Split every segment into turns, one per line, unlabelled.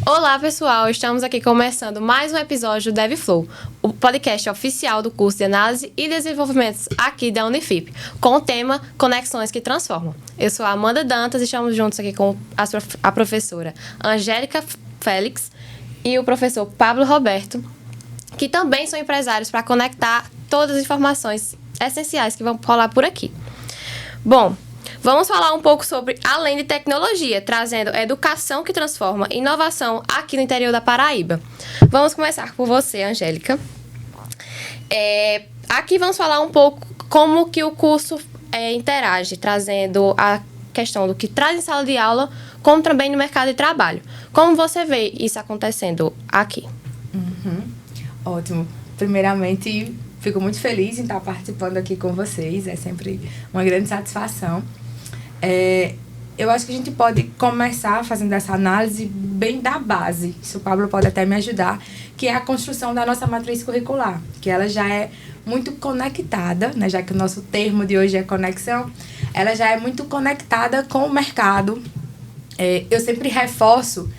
Olá pessoal, estamos aqui começando mais um episódio do DevFlow, o podcast oficial do curso de Análise e Desenvolvimento aqui da Unifip, com o tema Conexões que Transformam. Eu sou a Amanda Dantas e estamos juntos aqui com a professora Angélica Félix e o professor Pablo Roberto, que também são empresários para conectar todas as informações essenciais que vão rolar por aqui. Bom, vamos falar um pouco sobre além de tecnologia, trazendo educação que transforma, inovação aqui no interior da Paraíba. Vamos começar por você, Angélica. Aqui vamos falar um pouco como que o curso interage, trazendo a questão do que traz em sala de aula, como também no mercado de trabalho. Como você vê isso acontecendo aqui?
Ótimo. Primeiramente, fico muito feliz em estar participando aqui com vocês. É sempre uma grande satisfação. Eu acho que a gente pode começar fazendo essa análise bem da base. Isso o Pablo pode até me ajudar, que é a construção da nossa matriz curricular, que ela já é muito conectada, né? Já que o nosso termo de hoje é conexão, ela já é muito conectada com o mercado. Eu sempre reforço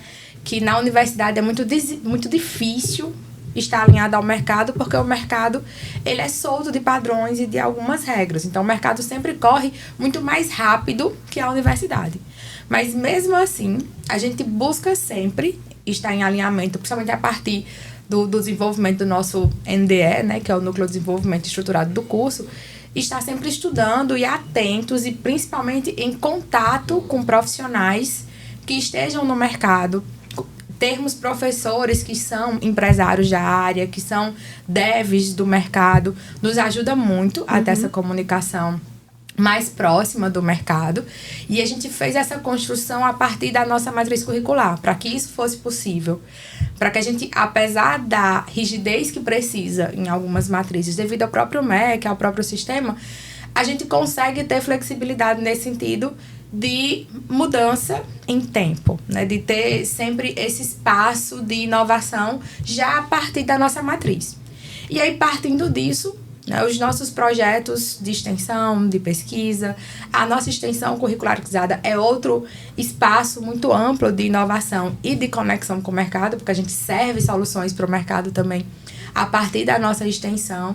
que na universidade é muito difícil estar alinhado ao mercado, porque o mercado ele é solto de padrões e de algumas regras. Então, o mercado sempre corre muito mais rápido que a universidade. Mas, mesmo assim, a gente busca sempre estar em alinhamento, principalmente a partir do desenvolvimento do nosso NDE, né, que é o Núcleo de Desenvolvimento Estruturado do curso, estar sempre estudando e atentos e, principalmente, em contato com profissionais que estejam no mercado. Termos professores que são empresários da área, que são devs do mercado, nos ajuda muito a ter essa comunicação mais próxima do mercado. E a gente fez essa construção a partir da nossa matriz curricular, para que isso fosse possível. Para que a gente, apesar da rigidez que precisa em algumas matrizes, devido ao próprio MEC, ao próprio sistema, a gente consegue ter flexibilidade nesse sentido de mudança em tempo, né? De ter sempre esse espaço de inovação já a partir da nossa matriz. E aí, partindo disso, né, os nossos projetos de extensão, de pesquisa, a nossa extensão curricularizada é outro espaço muito amplo de inovação e de conexão com o mercado, porque a gente serve soluções para o mercado também a partir da nossa extensão.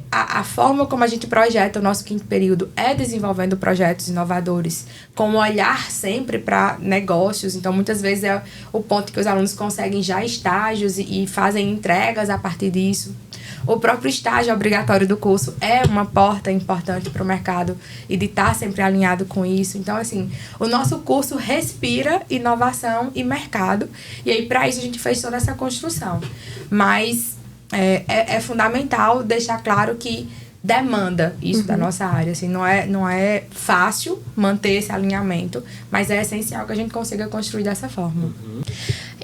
A forma como a gente projeta o nosso quinto período é desenvolvendo projetos inovadores com um olhar sempre para negócios. Então, muitas vezes é o ponto que os alunos conseguem já estágios e fazem entregas a partir disso. O próprio estágio obrigatório do curso é uma porta importante para o mercado e de estar sempre alinhado com isso. Então, assim, o nosso curso respira inovação e mercado. E aí, para isso, a gente fez toda essa construção. Mas é fundamental deixar claro que demanda isso da nossa área. Assim, não é fácil manter esse alinhamento, mas é essencial que a gente consiga construir dessa forma.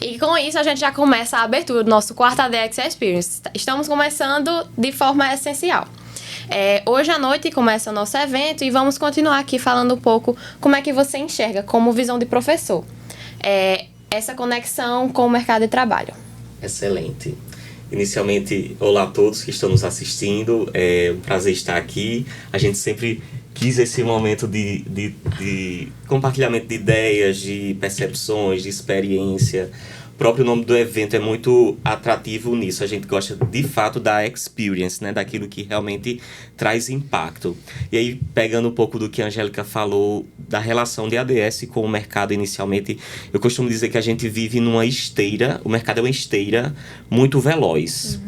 E com isso a gente já começa a abertura do nosso quarto ADX Experience. Estamos começando de forma essencial. Hoje à noite começa o nosso evento e vamos continuar aqui falando um pouco como é que você enxerga como visão de professor essa conexão com o mercado de trabalho.
Excelente. Inicialmente, olá a todos que estão nos assistindo, é um prazer estar aqui. A gente sempre quis esse momento de compartilhamento de ideias, de percepções, de experiência. O próprio nome do evento é muito atrativo nisso. A gente gosta, de fato, da experience, né? Daquilo que realmente traz impacto. E aí, pegando um pouco do que a Angélica falou, da relação de ADS com o mercado inicialmente, eu costumo dizer que a gente vive numa esteira, o mercado é uma esteira muito veloz.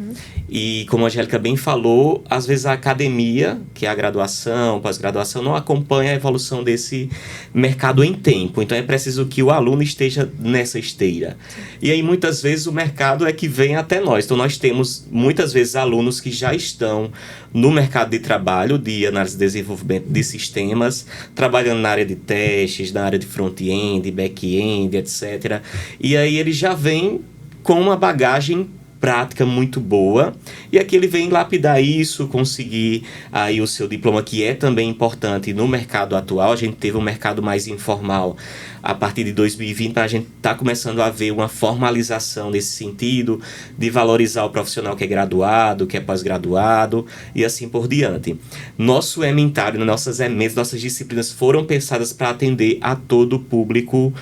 E como a Angélica bem falou, às vezes a academia, que é a graduação, pós-graduação, não acompanha a evolução desse mercado em tempo. Então é preciso que o aluno esteja nessa esteira. E aí muitas vezes o mercado é que vem até nós. Então nós temos muitas vezes alunos que já estão no mercado de trabalho, de análise e desenvolvimento de sistemas, trabalhando na área de testes, na área de front-end, back-end, etc. E aí ele já vem com uma bagagem prática muito boa, e aqui ele vem lapidar isso, conseguir aí o seu diploma, que é também importante no mercado atual. A gente teve um mercado mais informal a partir de 2020, mas a gente está começando a ver uma formalização nesse sentido, de valorizar o profissional que é graduado, que é pós-graduado, e assim por diante. Nosso ementário, nossas emendas, nossas disciplinas foram pensadas para atender a todo o público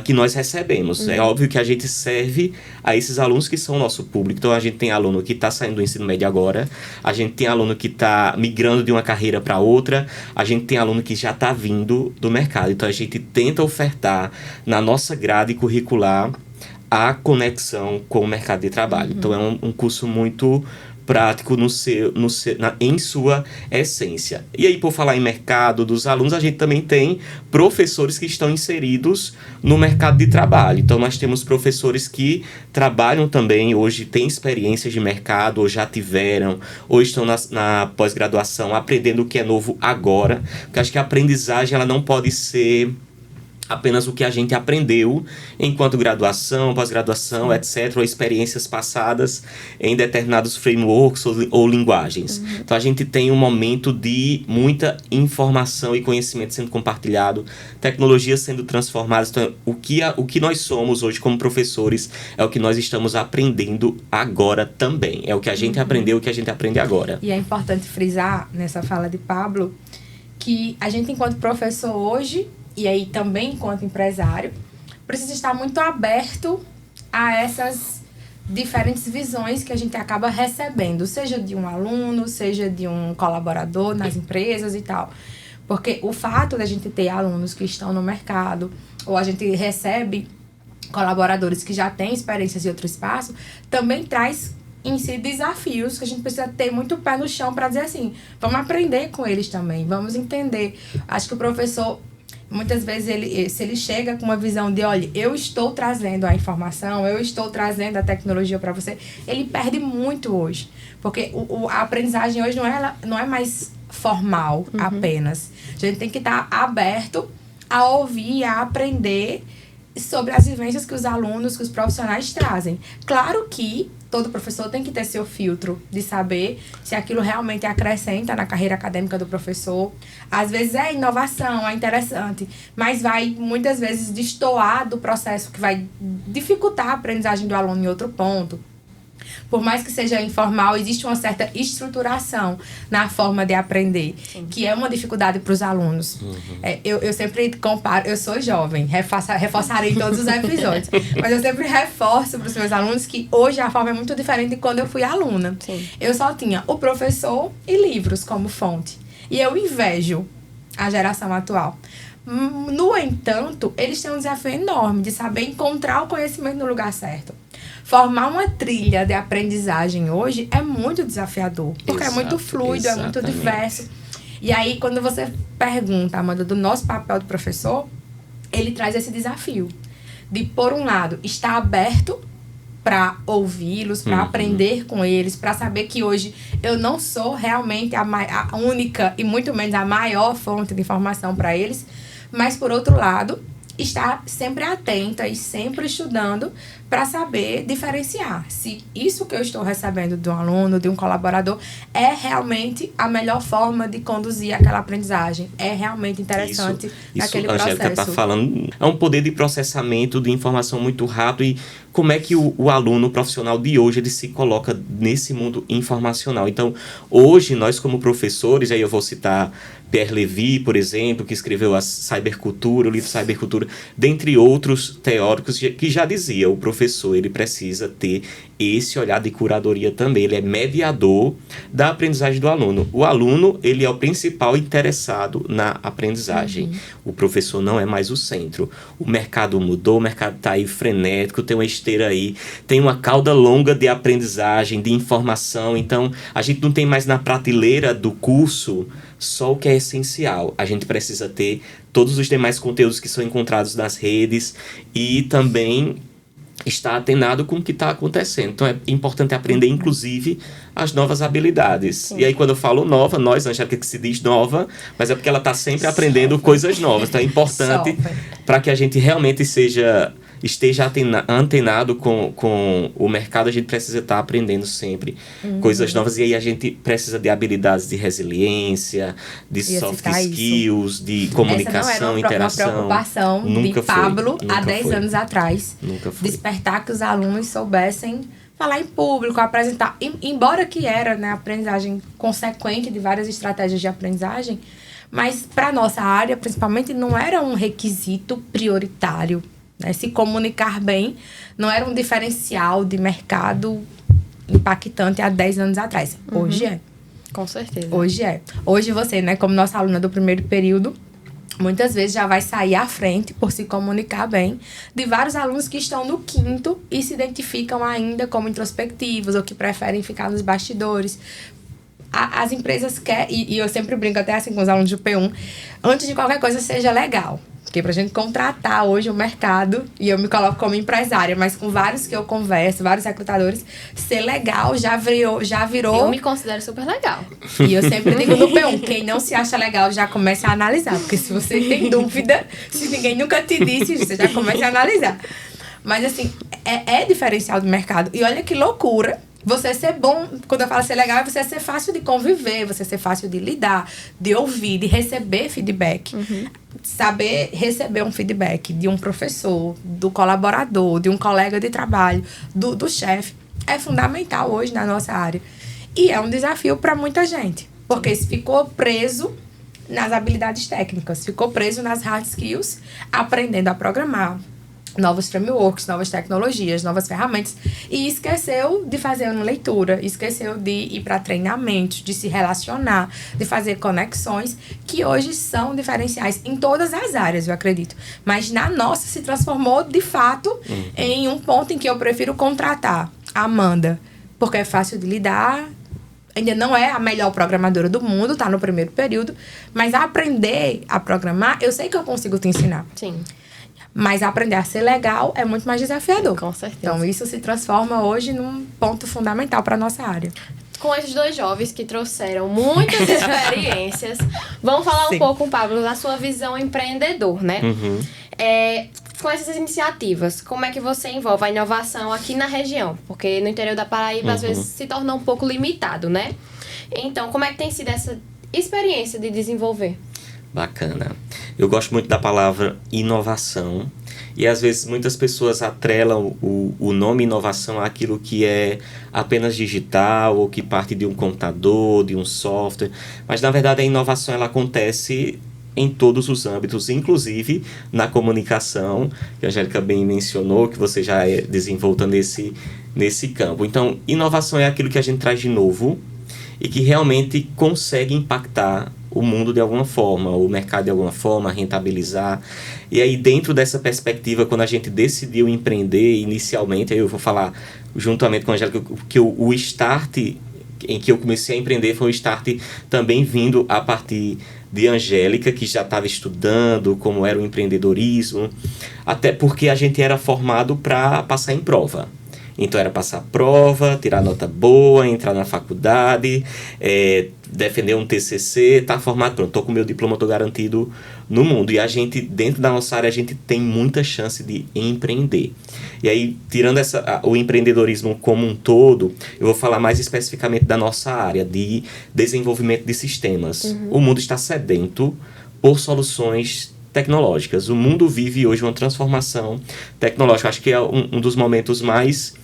que nós recebemos. É óbvio que a gente serve a esses alunos que são o nosso público. Então, a gente tem aluno que está saindo do ensino médio agora, a gente tem aluno que está migrando de uma carreira para outra, a gente tem aluno que já está vindo do mercado. Então, a gente tenta ofertar na nossa grade curricular a conexão com o mercado de trabalho. Então, é um curso muito prático em sua essência. E aí, por falar em mercado dos alunos, a gente também tem professores que estão inseridos no mercado de trabalho. Então, nós temos professores que trabalham também, hoje têm experiências de mercado, ou já tiveram, ou estão na pós-graduação, aprendendo o que é novo agora. Porque acho que a aprendizagem ela não pode ser apenas o que a gente aprendeu enquanto graduação, pós-graduação, etc., ou experiências passadas em determinados frameworks ou linguagens. Então, a gente tem um momento de muita informação e conhecimento sendo compartilhado, tecnologias sendo transformadas. Então, o que nós somos hoje como professores é o que nós estamos aprendendo agora também. É o que a gente aprendeu, o que a gente aprende agora.
E é importante frisar, nessa fala de Pablo, que a gente, enquanto professor hoje, e aí também enquanto empresário, precisa estar muito aberto a essas diferentes visões que a gente acaba recebendo, seja de um aluno, seja de um colaborador nas empresas e tal. Porque o fato da gente ter alunos que estão no mercado, ou a gente recebe colaboradores que já têm experiências em outro espaço, também traz em si desafios que a gente precisa ter muito pé no chão para dizer assim, vamos aprender com eles também, vamos entender. Acho que o professor, muitas vezes, se ele chega com uma visão de, olha, eu estou trazendo a informação, eu estou trazendo a tecnologia para você, ele perde muito hoje. Porque a aprendizagem hoje não é mais formal apenas. A gente tem que estar aberto a ouvir, a aprender sobre as vivências que os alunos, que os profissionais trazem. Claro que todo professor tem que ter seu filtro de saber se aquilo realmente acrescenta na carreira acadêmica do professor. Às vezes é inovação, é interessante, mas vai muitas vezes destoar do processo, que vai dificultar a aprendizagem do aluno em outro ponto. Por mais que seja informal, existe uma certa estruturação na forma de aprender, que é uma dificuldade para os alunos. Eu sempre comparo, eu sou jovem, reforçarei em todos os episódios, mas eu sempre reforço para os meus alunos que hoje a forma é muito diferente de quando eu fui aluna.
Sim.
Eu só tinha o professor e livros como fonte. E eu invejo a geração atual. No entanto, eles têm um desafio enorme de saber encontrar o conhecimento no lugar certo. Formar uma trilha de aprendizagem hoje é muito desafiador, porque é muito fluido, é muito diverso. E aí, quando você pergunta, Amanda, do nosso papel de professor, ele traz esse desafio de, por um lado, estar aberto para ouvi-los, para aprender com eles, para saber que hoje eu não sou realmente a única e muito menos a maior fonte de informação para eles, mas, por outro lado, estar sempre atenta e sempre estudando para saber diferenciar se isso que eu estou recebendo de um aluno, de um colaborador, é realmente a melhor forma de conduzir aquela aprendizagem, é realmente interessante naquele processo. Isso, Angélica está falando,
é um poder de processamento de informação muito rápido. E como é que o aluno, o profissional de hoje, ele se coloca nesse mundo informacional? Então, hoje, nós como professores, aí eu vou citar Pierre Levy, por exemplo, que escreveu a Cybercultura, o livro Cybercultura, dentre outros teóricos que já dizia, o professor ele precisa ter esse olhar de curadoria também, ele é mediador da aprendizagem do aluno. O aluno, ele é o principal interessado na aprendizagem. O professor não é mais o centro. O mercado mudou, o mercado está aí frenético, tem uma esteira aí, tem uma cauda longa de aprendizagem, de informação. Então, a gente não tem mais na prateleira do curso só o que é essencial. A gente precisa ter todos os demais conteúdos que são encontrados nas redes e também estar atenado com o que está acontecendo. Então, é importante aprender, inclusive, as novas habilidades. Sim. E aí, quando eu falo nova, nós, Angélica, que se diz nova, mas é porque ela está sempre aprendendo coisas novas. Então, é importante para que a gente realmente seja esteja antenado com o mercado, a gente precisa estar aprendendo sempre coisas novas. E aí a gente precisa de habilidades de resiliência, de soft skills, de comunicação,
essa não era
interação.
uma preocupação
Nunca
de Pablo
foi,
há 10 anos atrás.
Nunca foi.
Despertar que os alunos soubessem falar em público, apresentar. Embora que era, né, a aprendizagem consequente de várias estratégias de aprendizagem, mas para nossa área, principalmente, não era um requisito prioritário. Né? Se comunicar bem não era um diferencial de mercado impactante há 10 anos atrás. Hoje é.
Com certeza.
Hoje é. Hoje você, né, como nossa aluna do primeiro período, muitas vezes já vai sair à frente por se comunicar bem de vários alunos que estão no 5º e se identificam ainda como introspectivos ou que preferem ficar nos bastidores. As empresas querem, e eu sempre brinco até assim com os alunos do P1, antes de qualquer coisa seja legal. Porque pra gente contratar hoje o mercado, e eu me coloco como empresária, mas com vários que eu converso, vários recrutadores, ser legal já virou...
Eu me considero super legal.
E eu sempre digo no P1, quem não se acha legal já comece a analisar. Porque se você tem dúvida, se ninguém nunca te disse, você já começa a analisar. Mas assim, é diferencial do mercado. E olha que loucura você ser bom, quando eu falo ser legal, é você ser fácil de conviver, você ser fácil de lidar, de ouvir, de receber feedback. Saber receber um feedback de um professor, do colaborador, de um colega de trabalho, do chefe, é fundamental hoje na nossa área. E é um desafio para muita gente, porque se ficou preso nas habilidades técnicas, ficou preso nas hard skills, aprendendo a programar, novos frameworks, novas tecnologias, novas ferramentas, e esqueceu de fazer uma leitura, esqueceu de ir para treinamentos, de se relacionar, de fazer conexões, que hoje são diferenciais em todas as áreas, eu acredito. Mas na nossa se transformou, de fato, em um ponto em que eu prefiro contratar a Amanda, porque é fácil de lidar, ainda não é a melhor programadora do mundo, tá no primeiro período, mas aprender a programar, eu sei que eu consigo te ensinar.
Sim.
Mas aprender a ser legal é muito mais desafiador.
Com certeza.
Então, isso se transforma hoje num ponto fundamental para a nossa área.
Com esses dois jovens que trouxeram muitas experiências, vamos falar um pouco, Pablo, da sua visão empreendedor, né? Com essas iniciativas, como é que você envolve a inovação aqui na região? Porque no interior da Paraíba, às vezes, se torna um pouco limitado, né? Então, como é que tem sido essa experiência de desenvolver?
Bacana. Eu gosto muito da palavra inovação e às vezes muitas pessoas atrelam o nome inovação àquilo que é apenas digital ou que parte de um computador, de um software, mas na verdade a inovação ela acontece em todos os âmbitos, inclusive na comunicação, que a Angélica bem mencionou, que você já é desenvolta nesse campo. Então, inovação é aquilo que a gente traz de novo e que realmente consegue impactar o mundo de alguma forma, o mercado de alguma forma, rentabilizar. E aí, dentro dessa perspectiva, quando a gente decidiu empreender inicialmente, aí eu vou falar juntamente com a Angélica, que o start em que eu comecei a empreender foi um start também vindo a partir de Angélica, que já estava estudando como era o empreendedorismo, até porque a gente era formado para passar em prova. Então era passar prova, tirar nota boa, entrar na faculdade, defender um TCC, tá formado, pronto, tô com meu diploma, tô garantido no mundo. E a gente, dentro da nossa área, a gente tem muita chance de empreender. E aí, tirando o empreendedorismo como um todo, eu vou falar mais especificamente da nossa área, de desenvolvimento de sistemas. O mundo está sedento por soluções tecnológicas. O mundo vive hoje uma transformação tecnológica. Acho que é um dos momentos mais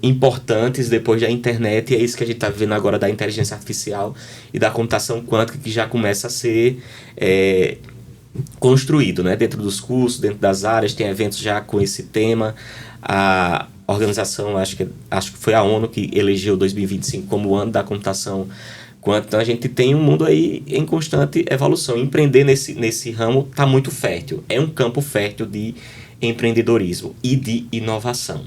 importantes depois da internet, e é isso que a gente está vivendo agora, da inteligência artificial e da computação quântica, que já começa a ser construído, né? Dentro dos cursos, dentro das áreas, tem eventos já com esse tema. A organização, acho que foi a ONU que elegeu 2025 como o ano da computação quântica. Então a gente tem um mundo aí em constante evolução. Empreender nesse ramo está muito fértil, é um campo fértil de empreendedorismo e de inovação.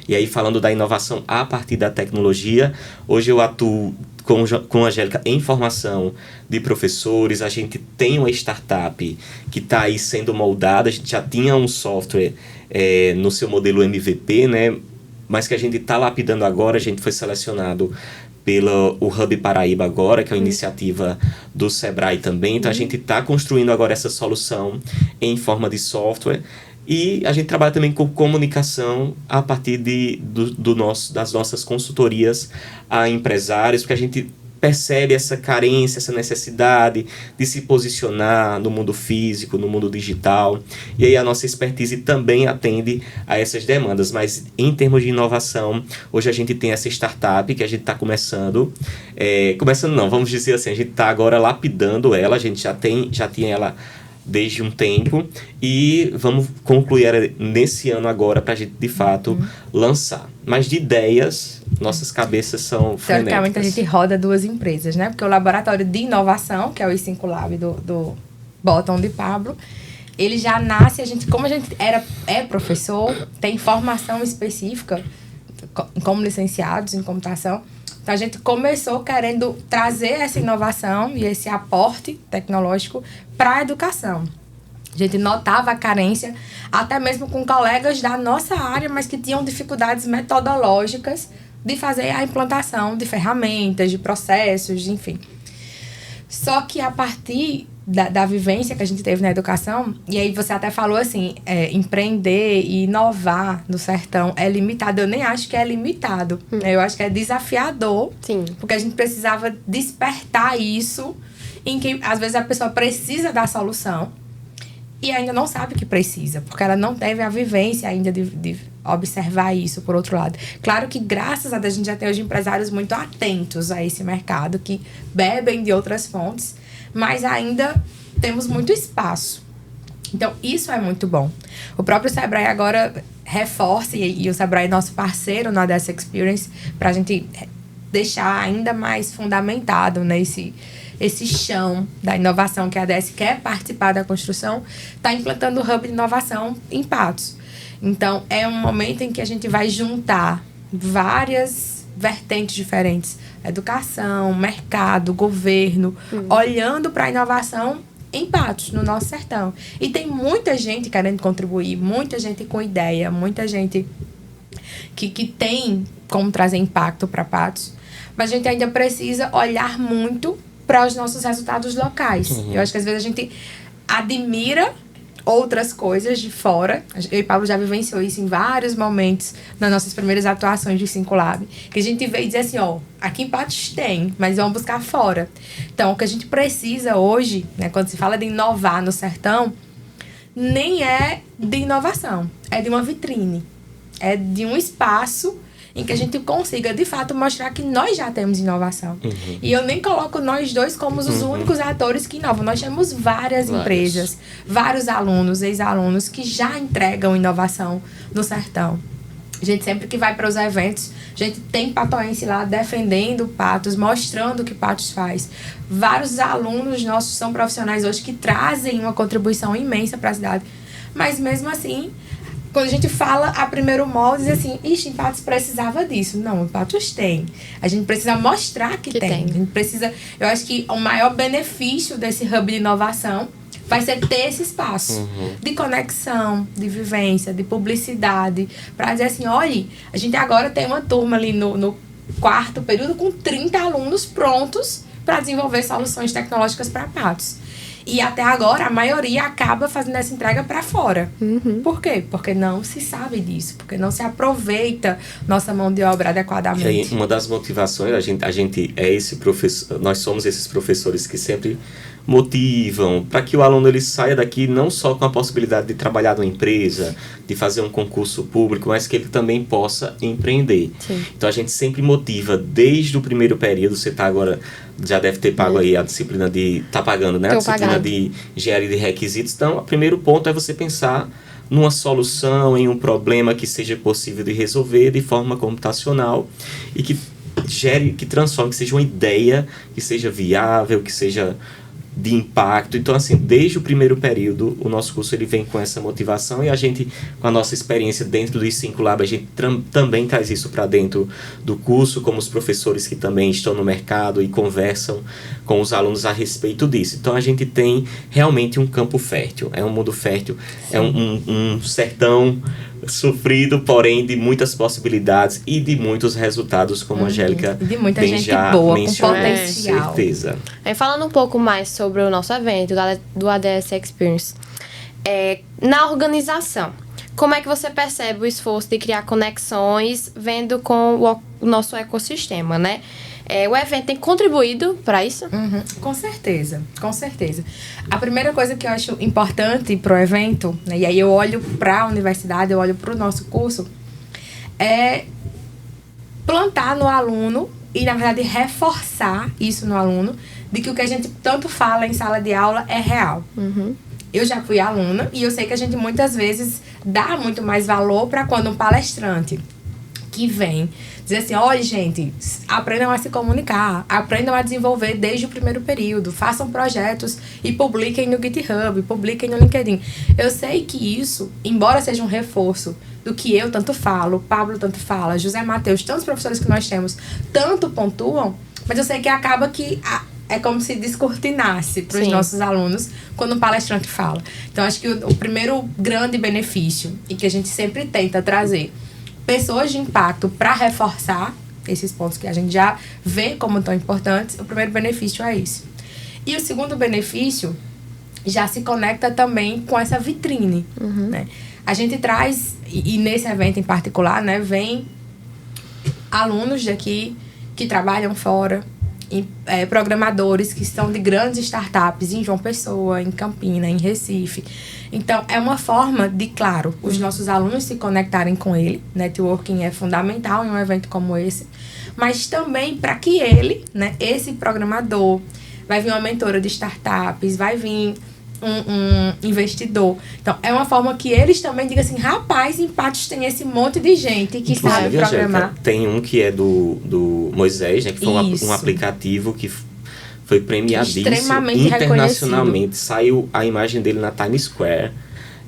E aí, falando da inovação a partir da tecnologia, hoje eu atuo com a Angélica em formação de professores. A gente tem uma startup que está aí sendo moldada. A gente já tinha um software no seu modelo MVP, né? Mas que a gente está lapidando agora. A gente foi selecionado pelo Hub Paraíba agora, que é uma iniciativa do Sebrae também. Então, a gente está construindo agora essa solução em forma de software. E a gente trabalha também com comunicação a partir das nossas consultorias a empresários, porque a gente percebe essa carência, essa necessidade de se posicionar no mundo físico, no mundo digital. E aí a nossa expertise também atende a essas demandas. Mas em termos de inovação, hoje a gente tem essa startup que a gente está começando. Começando não, vamos dizer assim, a gente está agora lapidando ela, a gente já tinha ela desde um tempo e vamos concluir ela nesse ano agora para a gente, de fato, lançar. Mas de ideias, nossas cabeças são frenéticas.
Teoricamente, a gente roda 2 empresas, né? Porque o Laboratório de Inovação, que é o I5 Lab do Bottom de Pablo, ele já nasce, como a gente é professor, tem formação específica, como licenciados em computação, então a gente começou querendo trazer essa inovação e esse aporte tecnológico para a educação. A gente notava a carência, até mesmo com colegas da nossa área, mas que tinham dificuldades metodológicas de fazer a implantação de ferramentas, de processos, enfim. Só que a partir da vivência que a gente teve na educação, e aí você até falou assim, empreender e inovar no sertão é limitado. Eu nem acho que é limitado, eu acho que é desafiador.
Sim.
Porque a gente precisava despertar isso, em que às vezes a pessoa precisa da solução e ainda não sabe que precisa, porque ela não teve a vivência ainda de observar isso, por outro lado. Claro que, graças a Deus, a gente já tem hoje empresários muito atentos a esse mercado, que bebem de outras fontes, mas ainda temos muito espaço. Então, isso é muito bom. O próprio Sebrae agora reforça, e o Sebrae é nosso parceiro no ADS Experience, para a gente deixar ainda mais fundamentado, né, esse chão da inovação que a ADS quer participar da construção, está implantando o Hub de Inovação em Patos. Então, é um momento em que a gente vai juntar várias vertentes diferentes. Educação, mercado, governo, olhando para a inovação em Patos, no nosso sertão. E tem muita gente querendo contribuir, muita gente com ideia, muita gente que tem como trazer impacto para Patos. Mas a gente ainda precisa olhar muito para os nossos resultados locais. Eu acho que às vezes a gente admira outras coisas de fora. Eu e Pablo já vivenciou isso em vários momentos nas nossas primeiras atuações de I5 Lab, que a gente veio dizer assim, aqui em Patos tem, mas vamos buscar fora. Então, o que a gente precisa hoje, né, quando se fala de inovar no sertão, nem é de inovação, é de uma vitrine, é de um espaço em que a gente consiga, de fato, mostrar que nós já temos inovação. E eu nem coloco nós dois como os únicos atores que inovam. Nós temos várias empresas, vários alunos, ex-alunos, que já entregam inovação no sertão. A gente sempre que vai para os eventos, a gente tem patoense lá defendendo Patos, mostrando o que Patos faz. Vários alunos nossos são profissionais hoje que trazem uma contribuição imensa para a cidade. Mas mesmo assim, quando a gente fala a primeiro modo, diz assim, em Patos precisava disso. Não, em Patos tem. A gente precisa mostrar que tem. A gente precisa, eu acho que o maior benefício desse hub de inovação vai ser ter esse espaço de conexão, de vivência, de publicidade, para dizer assim, olha, a gente agora tem uma turma ali no 4º período com 30 alunos prontos para desenvolver soluções tecnológicas para Patos. E até agora, a maioria acaba fazendo essa entrega para fora. Por quê? Porque não se sabe disso. Porque não se aproveita nossa mão de obra adequadamente.
E aí, uma das motivações, a gente é esse professor, nós somos esses professores que sempre motivam para que o aluno ele saia daqui não só com a possibilidade de trabalhar numa empresa, de fazer um concurso público, mas que ele também possa empreender.
Sim.
Então a gente sempre motiva desde o primeiro período. Você tá agora, já deve ter pago aí a disciplina tá pagando, né? A disciplina de engenharia de requisitos. Então, o primeiro ponto é você pensar numa solução, em um problema que seja possível de resolver de forma computacional e que que transforme, que seja uma ideia, que seja viável, que seja de impacto. Então, assim, desde o primeiro período, o nosso curso ele vem com essa motivação e a gente, com a nossa experiência dentro do I5 Lab, a gente também traz isso para dentro do curso, como os professores que também estão no mercado e conversam com os alunos a respeito disso. Então, a gente tem realmente um campo fértil, é um mundo fértil, é um sertão sofrido, porém de muitas possibilidades e de muitos resultados, como a Angélica
de muita
bem
gente
já
boa,
mencionou.
com potencial.
Certeza.
Falando um pouco mais sobre o nosso evento, do ADS Experience. na organização, como é que você percebe o esforço de criar conexões vendo com o nosso ecossistema, né? O evento tem contribuído para isso?
Com certeza, com certeza. A primeira coisa que eu acho importante para o evento, né, e aí eu olho para a universidade, eu olho para o nosso curso, é plantar no aluno e, na verdade, reforçar isso no aluno, de que o que a gente tanto fala em sala de aula é real. Eu já fui aluna e eu sei que a gente muitas vezes dá muito mais valor para quando um palestrante que vem dizer assim, olha, gente, aprendam a se comunicar, aprendam a desenvolver desde o primeiro período, façam projetos e publiquem no GitHub, publiquem no LinkedIn. Eu sei que isso, embora seja um reforço do que eu tanto falo, Pablo tanto fala, José Matheus, tantos professores que nós temos, tanto pontuam, mas eu sei que acaba que é como se descortinasse para os nossos alunos quando um palestrante fala. Então, acho que o primeiro grande benefício, e que a gente sempre tenta trazer pessoas de impacto para reforçar esses pontos que a gente já vê como tão importantes, o primeiro benefício é esse. E o segundo benefício já se conecta também com essa vitrine, né? A gente traz, e nesse evento em particular, né, vem alunos daqui que trabalham fora, programadores que estão de grandes startups em João Pessoa, em Campina, em Recife. Então, é uma forma de, claro, os nossos alunos se conectarem com ele. Networking é fundamental em um evento como esse. Mas também para que ele, né, esse programador, vai vir uma mentora de startups, vai vir um investidor. Então, é uma forma que eles também digam assim, rapaz, em Patos tem esse monte de gente que sabe programar.
Angélica, tem um que é do Moisés, né, que foi um aplicativo que foi premiadíssimo internacionalmente. Saiu a imagem dele na Times Square.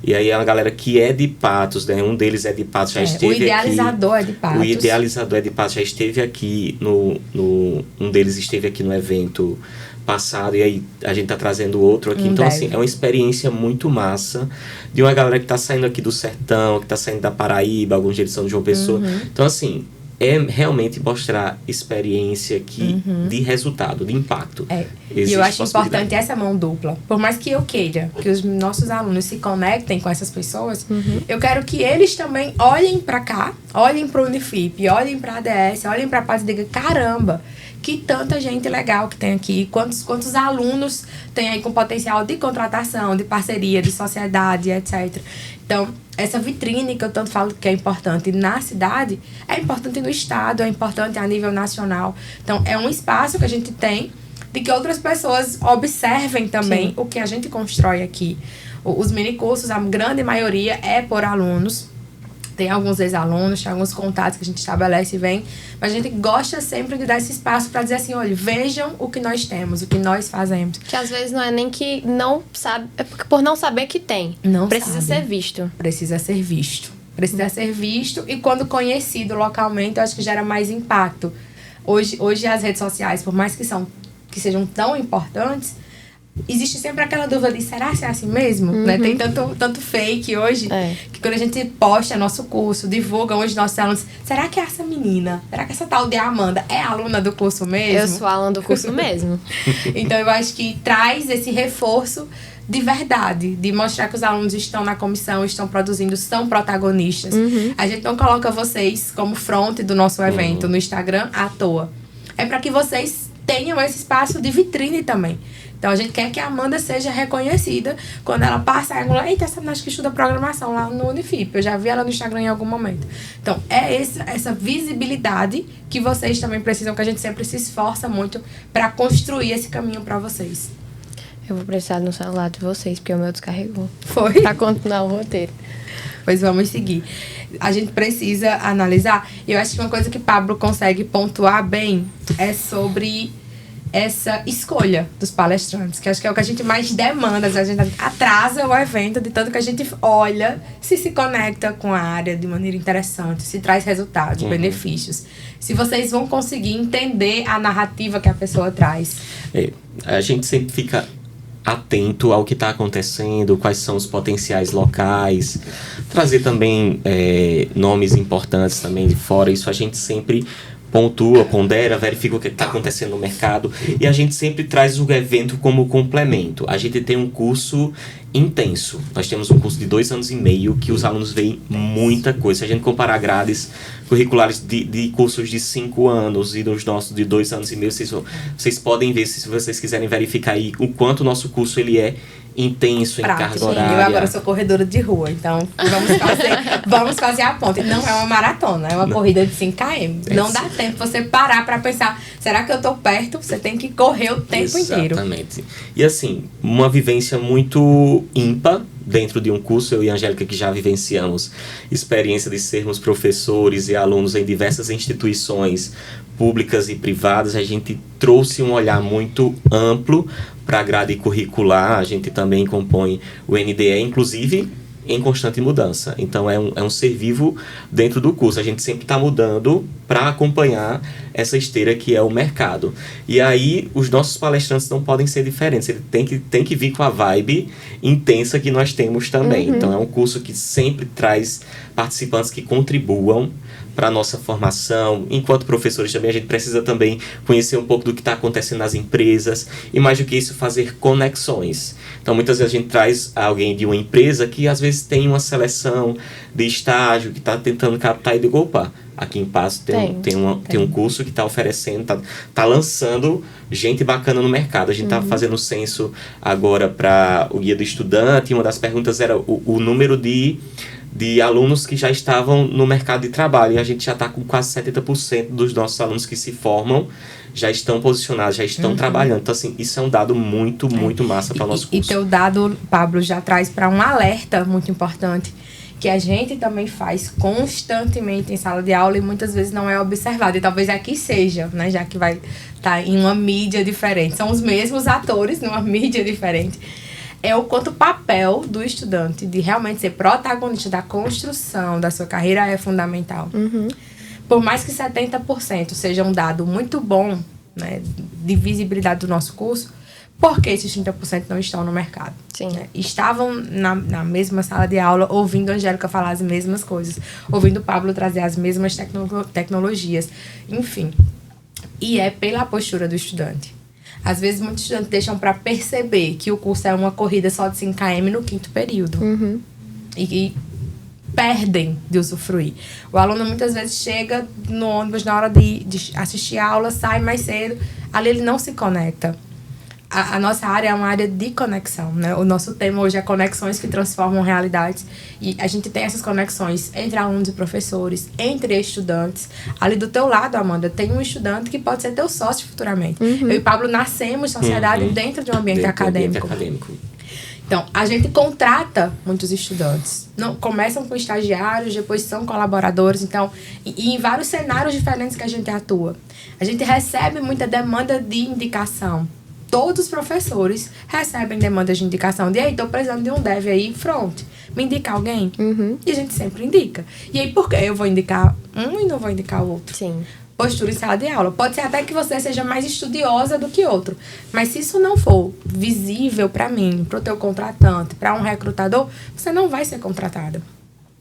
E aí a galera que é de Patos, né? Um deles é de Patos, já esteve aqui.
O idealizador é de Patos.
O idealizador é de Patos, já esteve aqui um deles esteve aqui no evento passado, e aí a gente tá trazendo outro aqui. Então, assim, é uma experiência muito massa de uma galera que tá saindo aqui do sertão, que tá saindo da Paraíba, alguns deles são de João Pessoa. Então, assim, é realmente mostrar experiência aqui de resultado, de impacto.
E eu acho importante essa mão dupla. Por mais que eu queira que os nossos alunos se conectem com essas pessoas, eu quero que eles também olhem para cá, olhem para o Unifip, olhem para a ADS, olhem para a Patos e digam, caramba, que tanta gente legal que tem aqui, quantos alunos tem aí com potencial de contratação, de parceria, de sociedade, etc. Então, essa vitrine que eu tanto falo que é importante na cidade, é importante no estado, é importante a nível nacional. Então, é um espaço que a gente tem de que outras pessoas observem também o que a gente constrói aqui. Os minicursos, a grande maioria é por alunos. Tem alguns ex-alunos, tem alguns contatos que a gente estabelece e vem. Mas a gente gosta sempre de dar esse espaço para dizer assim, olha, vejam o que nós temos, o que nós fazemos.
Que às vezes não é nem que não sabe, é por não saber que tem.
Não
precisa
sabe.
ser visto.
Precisa ser visto. Precisa ser visto e quando conhecido localmente, eu acho que gera mais impacto. Hoje as redes sociais, por mais que sejam tão importantes, existe sempre aquela dúvida de será que é assim mesmo? Né? Tem tanto fake hoje que quando a gente posta nosso curso, divulga hoje nossos alunos, será que é essa menina? Será que essa tal de Amanda é aluna do curso mesmo?
Eu sou aluna do curso mesmo.
Então eu acho que traz esse reforço de verdade, de mostrar que os alunos estão na comissão, estão produzindo, são protagonistas. A gente não coloca vocês como front do nosso evento no Instagram à toa. É para que vocês tenham esse espaço de vitrine também. Então, a gente quer que a Amanda seja reconhecida quando ela passa e ela, eita, essa menina que estuda programação lá no Unifip. Eu já vi ela no Instagram em algum momento. Então, é essa visibilidade que vocês também precisam, que a gente sempre se esforça muito para construir esse caminho para vocês.
Eu vou precisar no celular de vocês, porque o meu descarregou.
Foi?
Para continuar o roteiro.
Pois vamos seguir. A gente precisa analisar. E eu acho que uma coisa que Pablo consegue pontuar bem é sobre essa escolha dos palestrantes, que acho que é o que a gente mais demanda, a gente atrasa o evento de tanto que a gente olha se conecta com a área de maneira interessante, se traz resultados, benefícios, se vocês vão conseguir entender a narrativa que a pessoa traz.
A gente sempre fica atento ao que está acontecendo, quais são os potenciais locais, trazer também nomes importantes também de fora, isso a gente sempre pontua, pondera, verifica o que está acontecendo no mercado. E a gente sempre traz o evento como complemento. A gente tem um curso intenso. Nós temos um curso de 2 anos e meio que os alunos veem muita coisa. Se a gente comparar grades curriculares de cursos de 5 anos e dos nossos de 2 anos e meio, vocês podem ver, se vocês quiserem verificar aí, o quanto o nosso curso ele é intenso,
prático.
Em carga horária.
Eu agora sou corredora de rua, então vamos fazer a ponte. Não é uma maratona, é uma corrida de 5 km. Não dá tempo você parar para pensar, será que eu tô perto? Você tem que correr o tempo inteiro.
Exatamente. E assim, uma vivência muito ímpar dentro de um curso. Eu e a Angélica, que já vivenciamos experiência de sermos professores e alunos em diversas instituições públicas e privadas, a gente trouxe um olhar muito amplo para a grade curricular. A gente também compõe o NDE, inclusive em constante mudança. Então é um ser vivo dentro do curso. A gente sempre está mudando para acompanhar essa esteira que é o mercado. E aí os nossos palestrantes não podem ser diferentes. Ele tem que vir com a vibe intensa que nós temos também. Então é um curso que sempre traz participantes que contribuam para a nossa formação. Enquanto professores também, a gente precisa também conhecer um pouco do que está acontecendo nas empresas e, mais do que isso, fazer conexões. Então, muitas vezes a gente traz alguém de uma empresa que, às vezes, tem uma seleção de estágio, que está tentando captar e digo, opa, aqui em Passo tem um curso que está oferecendo, está lançando gente bacana no mercado. A gente está fazendo o censo agora para o Guia do Estudante, e uma das perguntas era o número de alunos que já estavam no mercado de trabalho, e a gente já está com quase 70% dos nossos alunos que se formam já estão posicionados, já estão trabalhando. Então, assim, isso é um dado muito massa para o nosso curso.
E teu dado, Pablo, já traz para um alerta muito importante, que a gente também faz constantemente em sala de aula e muitas vezes não é observado. E talvez aqui seja, né, já que vai estar em uma mídia diferente. São os mesmos atores numa mídia diferente. É o quanto o papel do estudante de realmente ser protagonista da construção da sua carreira é fundamental. Por mais que 70% seja um dado muito bom, né, de visibilidade do nosso curso, por que esses 30% não estão no mercado?
Sim.
Né? Estavam na mesma sala de aula, ouvindo a Angélica falar as mesmas coisas, ouvindo o Pablo trazer as mesmas tecnologias, enfim. E é pela postura do estudante. Às vezes, muitos estudantes deixam para perceber que o curso é uma corrida só de 5 km no 5º período. E perdem de usufruir. O aluno, muitas vezes, chega no ônibus na hora de assistir a aula, sai mais cedo, ali ele não se conecta. A nossa área é uma área de conexão, né? O nosso tema hoje é conexões que transformam realidades. E a gente tem essas conexões entre alunos e professores, entre estudantes. Ali do teu lado, Amanda, tem um estudante que pode ser teu sócio futuramente. Eu e Pablo nascemos sociedade dentro de um ambiente acadêmico. Então, a gente contrata muitos estudantes. Não, começam com estagiários, depois são colaboradores. Então, e em vários cenários diferentes que a gente atua. A gente recebe muita demanda de indicação. Todos os professores recebem demandas de indicação. E aí, estou precisando de um dev aí, front. Me indica alguém? E a gente sempre indica. E aí, por que eu vou indicar um e não vou indicar o outro?
Sim.
Postura em sala de aula. Pode ser até que você seja mais estudiosa do que outro. Mas se isso não for visível para mim, para o teu contratante, para um recrutador, você não vai ser contratado.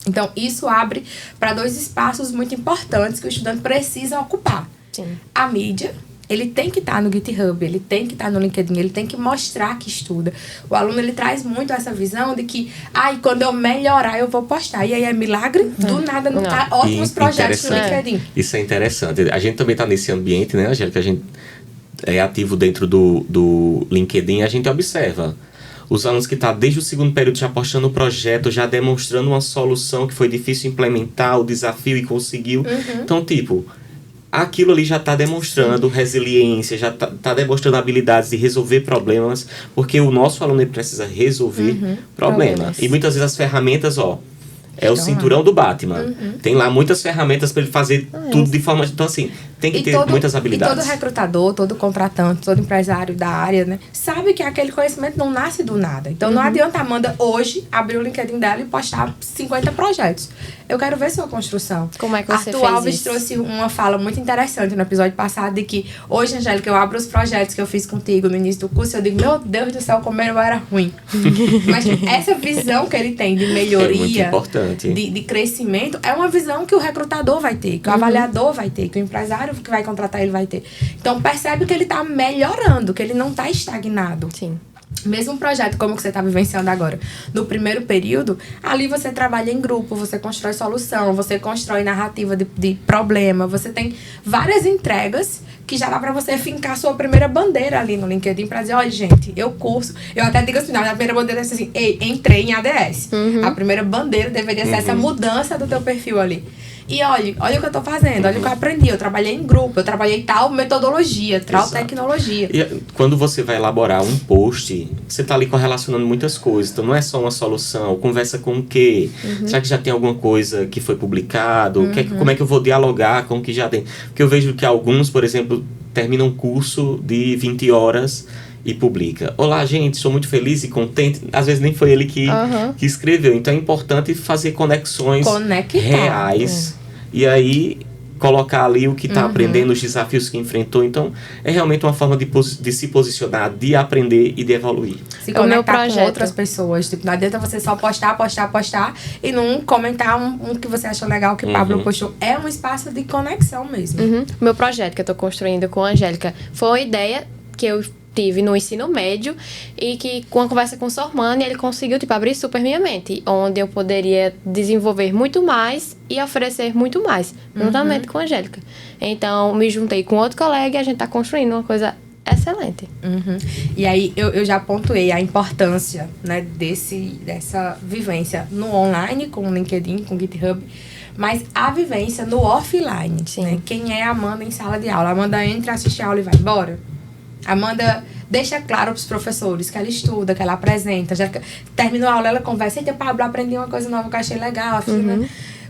Então, isso abre para 2 espaços muito importantes que o estudante precisa ocupar.
Sim.
A mídia. Ele tem que estar no GitHub, ele tem que estar no LinkedIn, ele tem que mostrar que estuda. O aluno, ele traz muito essa visão de que, quando eu melhorar, eu vou postar. E aí é milagre, do nada não tá ótimos projetos no LinkedIn.
Isso é interessante. A gente também está nesse ambiente, né, Angélica? A gente é ativo dentro do LinkedIn, a gente observa os alunos que estão desde o 2º período já postando o projeto, já demonstrando uma solução que foi difícil implementar, o desafio e conseguiu. Então, aquilo ali já está demonstrando resiliência, já está demonstrando habilidades de resolver problemas, porque o nosso aluno ele precisa resolver problemas. E muitas vezes as ferramentas, é o cinturão do Batman. Tem lá muitas ferramentas para ele fazer tudo de forma... Então, assim, tem que ter muitas habilidades.
E todo recrutador, todo contratante, todo empresário da área, né, sabe que aquele conhecimento não nasce do nada. Então, não adianta a Amanda hoje abrir o LinkedIn dela e postar 50 projetos. Eu quero ver sua construção.
Como é que você
Arthur
fez
Alves
isso?
trouxe uma fala muito interessante no episódio passado de que hoje, Angélica, eu abro os projetos que eu fiz contigo no início do curso e eu digo, meu Deus do céu, como eu era ruim. Mas essa visão que ele tem de melhoria,
é muito importante.
De crescimento, é uma visão que o recrutador vai ter, que o avaliador vai ter, que o empresário funcionário que vai contratar ele vai ter. Então, percebe que ele está melhorando, que ele não está estagnado.
Sim.
Mesmo um projeto como o que você está vivenciando agora. No primeiro período, ali você trabalha em grupo, você constrói solução, você constrói narrativa de problema, você tem várias entregas que já dá para você fincar sua primeira bandeira ali no LinkedIn para dizer, olha, gente, eu até digo assim, a primeira bandeira é assim, ei, entrei em ADS. A primeira bandeira deveria ser essa mudança do teu perfil ali. E olha o que eu tô fazendo, olha o que eu aprendi. Eu trabalhei em grupo, eu trabalhei tal metodologia, tal tecnologia.
E quando você vai elaborar um post, você tá ali correlacionando muitas coisas. Então não é só uma solução, conversa com o quê? Será que já tem alguma coisa que foi publicado? Como é que eu vou dialogar com o que já tem? Porque eu vejo que alguns, por exemplo, terminam um curso de 20 horas e publica. Olá, gente, sou muito feliz e contente. Às vezes nem foi ele que escreveu. Então é importante fazer conexões reais. E aí colocar ali o que está aprendendo, os desafios que enfrentou. Então é realmente uma forma de se posicionar, de aprender e de evoluir.
Se conectar com outras pessoas. Tipo, não adianta você só postar e não comentar um que você acha legal que o Pablo postou. É um espaço de conexão mesmo.
Meu projeto que eu estou construindo com a Angélica foi uma ideia que eu tive no ensino médio e que com a conversa com o Sormani ele conseguiu abrir super minha mente, onde eu poderia desenvolver muito mais e oferecer muito mais, juntamente com a Angélica. Então me juntei com outro colega e a gente está construindo uma coisa excelente.
E aí eu já pontuei a importância, né, dessa vivência no online com o LinkedIn, com o GitHub, mas a vivência no offline. Né? Quem é a Amanda em sala de aula? A Amanda entra, assiste a aula e vai embora? A Amanda deixa claro para os professores que ela estuda, que ela apresenta. Já terminou a aula, ela conversa. Eita, Pablo, aprendi uma coisa nova que eu achei legal. Né?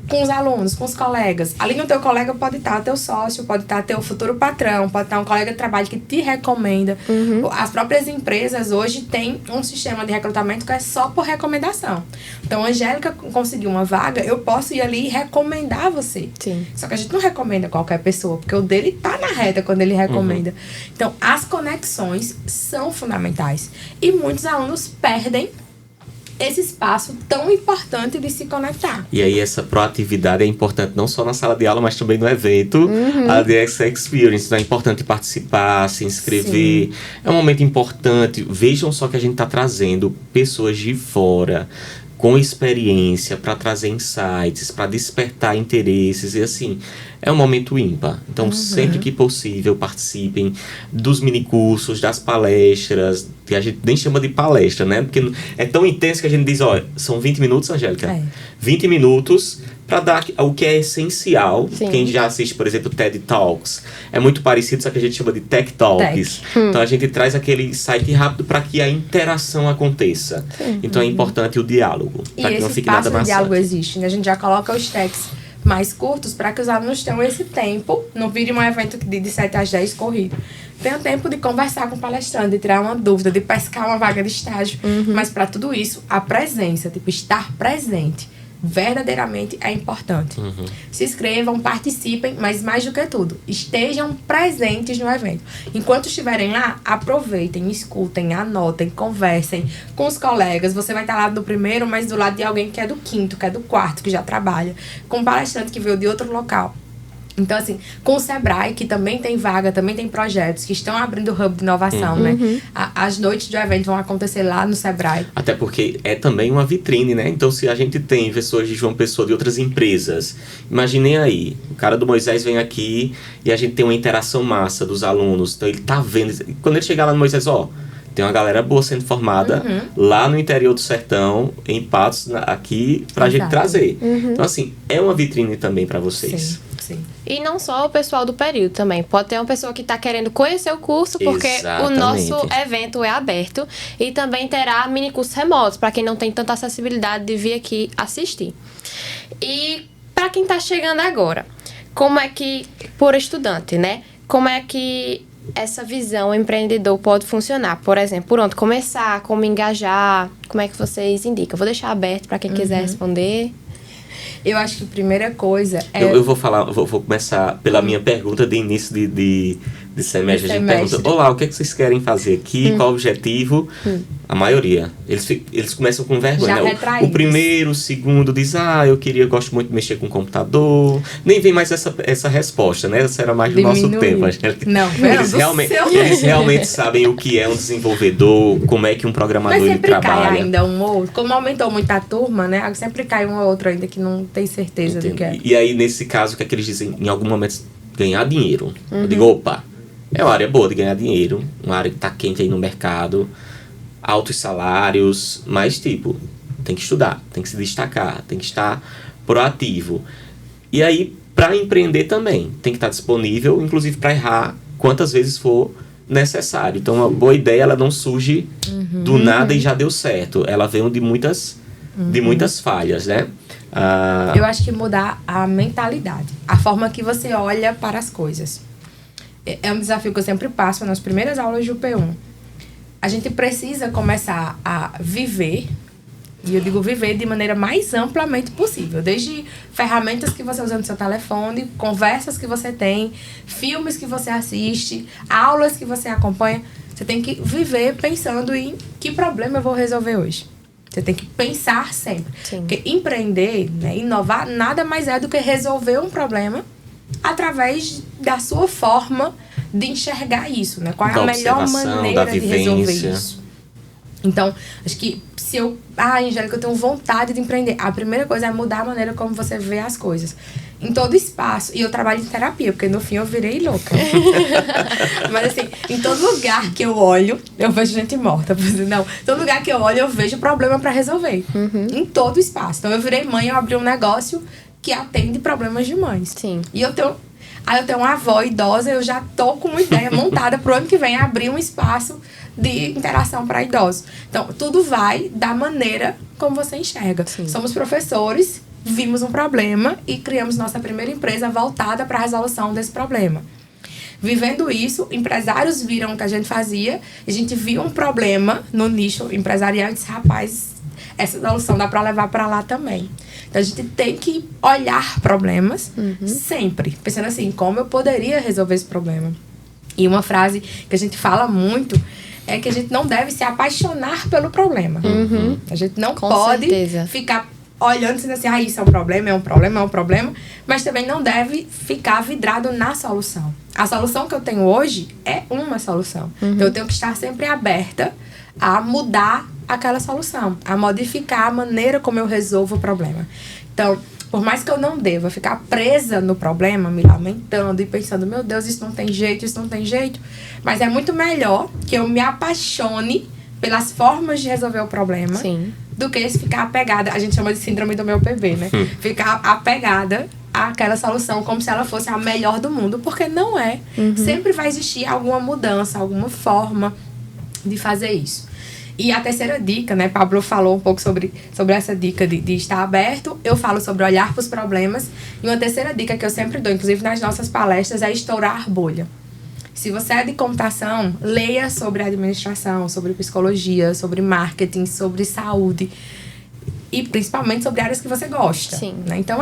Com os alunos, com os colegas. Ali no teu colega pode estar teu sócio, pode estar teu futuro patrão, pode estar um colega de trabalho que te recomenda. As próprias empresas hoje têm um sistema de recrutamento que é só por recomendação. Então, a Angélica conseguiu uma vaga, eu posso ir ali e recomendar você.
Sim.
Só que a gente não recomenda qualquer pessoa, porque o dele tá na reta quando ele recomenda. Então, as conexões são fundamentais. E muitos alunos perdem esse espaço tão importante de se conectar.
E aí essa proatividade é importante não só na sala de aula, mas também no evento, a DX Experience. Então é importante participar, se inscrever. Sim. É um momento importante. Vejam só que a gente está trazendo pessoas de fora, com experiência, para trazer insights, para despertar interesses e assim, é um momento ímpar. Então, sempre que possível, participem dos minicursos, das palestras, que a gente nem chama de palestra, né? Porque é tão intenso que a gente diz, ó, são 20 minutos, Angélica? 20 minutos para dar o que é essencial. Sim. Quem já assiste, por exemplo, TED Talks, é muito parecido, só que a gente chama de Tech Talks. Então, a gente traz aquele insight rápido para que a interação aconteça. Então, é importante o diálogo, para que não fique nada maçante.
E esse espaço de diálogo existe, né? A gente já coloca os techs mais curtos para que os alunos tenham esse tempo, não vire um evento de 7 às 10 corrido. Tenha tempo de conversar com o palestrante, de tirar uma dúvida, de pescar uma vaga de estágio. Mas para tudo isso, a presença, estar presente, verdadeiramente é importante. Se inscrevam, participem, mas mais do que tudo, estejam presentes no evento. Enquanto estiverem lá, aproveitem, escutem, anotem, conversem com os colegas. Você vai estar lá do primeiro, mas do lado de alguém que é do quinto, que é do quarto, que já trabalha, com um palestrante que veio de outro local. Então, assim, com o Sebrae, que também tem vaga, também tem projetos que estão abrindo hub de inovação, né? As noites do evento vão acontecer lá no Sebrae.
Até porque é também uma vitrine, né? Então, se a gente tem pessoas de João Pessoa, de outras empresas, imaginem aí, o cara do Moisés vem aqui e a gente tem uma interação massa dos alunos. Então, ele tá vendo. Quando ele chegar lá no Moisés, ó, tem uma galera boa sendo formada lá no interior do sertão, em Patos, aqui, pra gente trazer. Então, assim, é uma vitrine também para vocês.
Sim.
E não só o pessoal do período também. Pode ter uma pessoa que está querendo conhecer o curso, porque o nosso evento é aberto. E também terá mini cursos remotos, para quem não tem tanta acessibilidade de vir aqui assistir. E para quem está chegando agora, como é que, por estudante, né? Como é que essa visão empreendedor pode funcionar? Por exemplo, por onde começar, como engajar, como é que vocês indicam? Vou deixar aberto para quem quiser responder.
Eu acho que a primeira coisa é...
Eu vou falar, vou começar pela minha pergunta de início de de semestre, a gente
semestre.
pergunta, olá, o que é que vocês querem fazer aqui? Qual o objetivo? A maioria. Eles começam com vergonha.
Já
Né?
retraídos.
O primeiro, o segundo diz, gosto muito de mexer com o computador. Nem vem mais essa resposta, né? Essa era mais do nosso tempo.
Não,
eles realmente sabem o que é um desenvolvedor, como é que um programador
Mas sempre
trabalha.
cai ainda um ou outro. Como aumentou muito a turma, né? Sempre cai um ou outro ainda que não tem certeza do que é.
E aí, nesse caso, o que é que eles dizem? Em algum momento, ganhar dinheiro. Eu digo, opa, é uma área boa de ganhar dinheiro. Uma área que tá quente aí no mercado. Altos salários. Mas, tem que estudar, tem que se destacar, tem que estar proativo. E aí, para empreender também, tem que estar disponível, inclusive para errar quantas vezes for necessário. Então, uma boa ideia, ela não surge do nada e já deu certo. Ela vem de muitas falhas, né?
Eu acho que mudar a mentalidade, a forma que você olha para as coisas. É um desafio que eu sempre passo nas primeiras aulas de UP1. A gente precisa começar a viver, e eu digo viver de maneira mais amplamente possível. Desde ferramentas que você usa no seu telefone, conversas que você tem, filmes que você assiste, aulas que você acompanha. Você tem que viver pensando em que problema eu vou resolver hoje. Você tem que pensar sempre.
Sim.
Porque empreender, né, inovar, nada mais é do que resolver um problema através da sua forma de enxergar isso, né? Qual é a melhor maneira de resolver isso? Então, acho que se eu... Angélica, eu tenho vontade de empreender. A primeira coisa é mudar a maneira como você vê as coisas. Em todo espaço. E eu trabalho em terapia, porque no fim eu virei louca. Mas assim, em todo lugar que eu olho, eu vejo gente morta. Não, em todo lugar que eu olho, eu vejo problema pra resolver. Em todo espaço. Então eu virei mãe, eu abri um negócio que atende problemas de mães.
Sim.
E eu tenho uma avó idosa, eu já tô com uma ideia montada pro ano que vem abrir um espaço de interação para idosos. Então, tudo vai da maneira como você enxerga.
Sim.
Somos professores, vimos um problema e criamos nossa primeira empresa voltada para a resolução desse problema. Vivendo isso, empresários viram o que a gente fazia, a gente viu um problema no nicho empresarial e disse, rapaz, essa solução dá para levar para lá também. Então, a gente tem que olhar problemas sempre, pensando assim, como eu poderia resolver esse problema. E uma frase que a gente fala muito é que a gente não deve se apaixonar pelo problema. A gente não pode ficar olhando e dizendo assim, isso é um problema, é um problema, é um problema, mas também não deve ficar vidrado na solução. A solução que eu tenho hoje é uma solução. Então, eu tenho que estar sempre aberta a mudar aquela solução, a modificar a maneira como eu resolvo o problema. Então, por mais que eu não deva ficar presa no problema, me lamentando e pensando, meu Deus, isso não tem jeito, mas é muito melhor que eu me apaixone pelas formas de resolver o problema.
Sim.
Do que ficar apegada, a gente chama de síndrome do meu PB, né? Ficar apegada àquela solução como se ela fosse a melhor do mundo, porque não é. Sempre vai existir alguma mudança, alguma forma de fazer isso. E a terceira dica, né? Pablo falou um pouco sobre essa dica de estar aberto. Eu falo sobre olhar para os problemas. E uma terceira dica que eu sempre dou, inclusive nas nossas palestras, é estourar bolha. Se você é de computação, leia sobre administração, sobre psicologia, sobre marketing, sobre saúde. E principalmente sobre áreas que você gosta.
Sim.
Né? Então,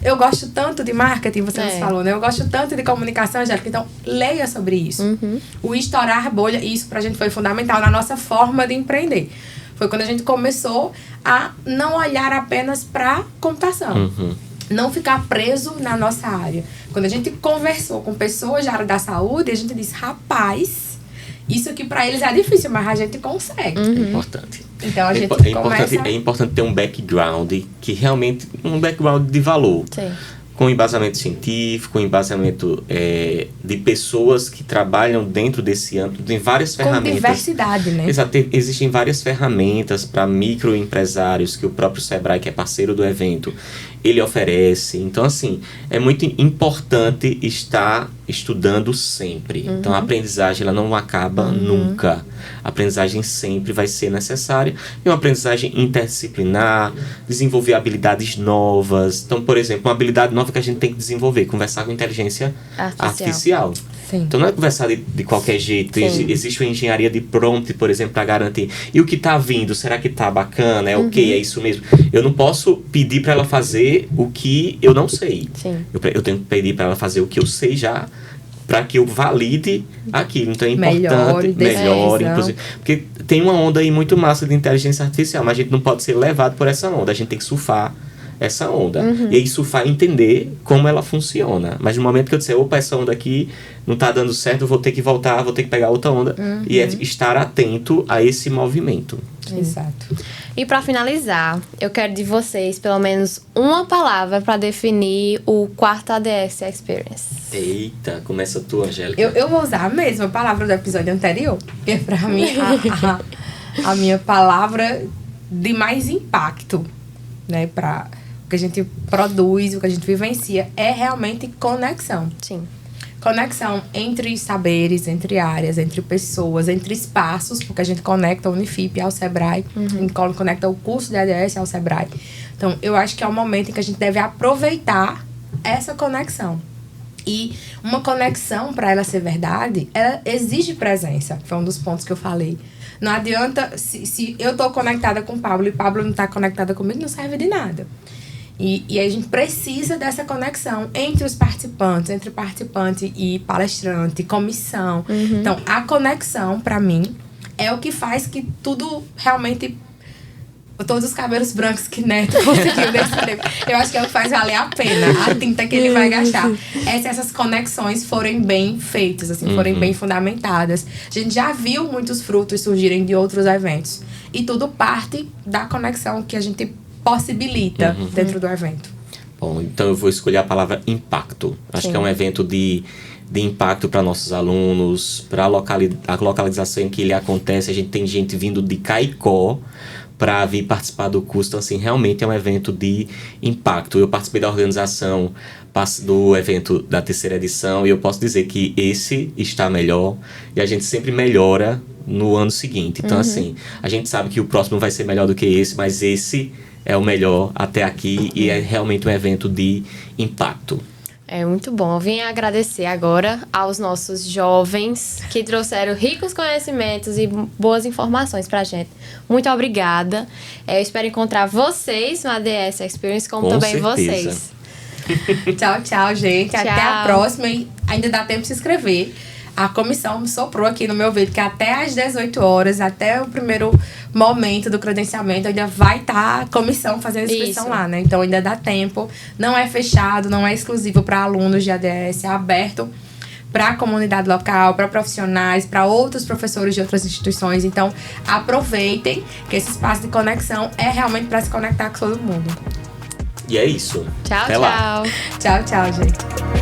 eu gosto tanto de marketing, você nos falou, né? Eu gosto tanto de comunicação, Angélica. Então, leia sobre isso. O estourar bolha, isso pra gente foi fundamental na nossa forma de empreender. Foi quando a gente começou a não olhar apenas pra computação. Não ficar preso na nossa área. Quando a gente conversou com pessoas da área da saúde, a gente disse, rapaz, isso aqui pra eles é difícil, mas a gente consegue.
É importante.
Então a gente
é importante ter um background que realmente, um background de valor.
Sim.
Com embasamento científico, com embasamento de pessoas que trabalham dentro desse âmbito, tem várias ferramentas.
Com diversidade, né?
Exato, existem várias ferramentas para microempresários que o próprio Sebrae, que é parceiro do evento, ele oferece. Então, assim, é muito importante estar estudando sempre. Então, a aprendizagem ela não acaba nunca. A aprendizagem sempre vai ser necessária. E uma aprendizagem interdisciplinar, desenvolver habilidades novas. Então, por exemplo, uma habilidade nova que a gente tem que desenvolver, conversar com inteligência artificial.
Sim.
Então, não é conversar de qualquer jeito. Existe uma engenharia de prompt, por exemplo, para garantir. E o que está vindo, será que está bacana? É ok, é isso mesmo? Eu não posso pedir para ela fazer o que eu não sei.
Sim.
Eu tenho que pedir para ela fazer o que eu sei já para que eu valide aquilo. Então é
Melhore,
importante, melhore, inclusive. Porque tem uma onda aí muito massa de inteligência artificial, mas a gente não pode ser levado por essa onda. A gente tem que surfar essa onda. E aí surfar e entender como ela funciona. Mas no momento que eu disser, opa, essa onda aqui não tá dando certo, eu vou ter que voltar, vou ter que pegar outra onda. E é estar atento a esse movimento.
Exato.
E para finalizar, eu quero de vocês pelo menos uma palavra para definir o quarto ADS Experience.
Eita, começa tu, Angélica.
Eu vou usar a mesma palavra do episódio anterior, porque pra mim a minha palavra de mais impacto, né, para o que a gente produz, o que a gente vivencia, é realmente conexão.
Sim.
Conexão entre saberes, entre áreas, entre pessoas, entre espaços, porque a gente conecta a Unifip ao Sebrae, a gente conecta o curso de ADS ao Sebrae. Então, eu acho que é o momento em que a gente deve aproveitar essa conexão. E uma conexão, para ela ser verdade, ela exige presença. Foi um dos pontos que eu falei. Não adianta, se eu estou conectada com o Pablo e o Pablo não está conectada comigo, não serve de nada. E a gente precisa dessa conexão entre os participantes, entre participante e palestrante, comissão. Então, a conexão, para mim, é o que faz que tudo realmente... Todos os cabelos brancos que Neto conseguiu descrever. Eu acho que é o que faz valer a pena a tinta que ele vai gastar. Se essas conexões forem bem feitas, assim, forem bem fundamentadas. A gente já viu muitos frutos surgirem de outros eventos. E tudo parte da conexão que a gente possibilita dentro do evento.
Bom, então eu vou escolher a palavra impacto. Acho que é um evento de impacto para nossos alunos, para a localização em que ele acontece. A gente tem gente vindo de Caicó para vir participar do curso. Então, assim, realmente é um evento de impacto. Eu participei da organização do evento da 3ª edição e eu posso dizer que esse está melhor e a gente sempre melhora no ano seguinte. Então, assim, a gente sabe que o próximo vai ser melhor do que esse, mas esse é o melhor até aqui e é realmente um evento de impacto.
É muito bom. Eu vim agradecer agora aos nossos jovens que trouxeram ricos conhecimentos e boas informações pra gente. Muito obrigada. Eu espero encontrar vocês no ADS Experience, como
Com
também
certeza.
vocês.
Tchau, tchau, gente.
Tchau.
Até a próxima. E ainda dá tempo de se inscrever. A comissão soprou aqui no meu ouvido que até às 18 horas, até o primeiro momento do credenciamento, ainda vai estar a comissão fazendo inscrição lá, né? Então ainda dá tempo. Não é fechado, não é exclusivo para alunos de ADS, é aberto para a comunidade local, para profissionais, para outros professores de outras instituições. Então aproveitem que esse espaço de conexão é realmente para se conectar com todo mundo.
E é isso.
Tchau,
Até lá.
tchau.
Tchau, tchau, gente.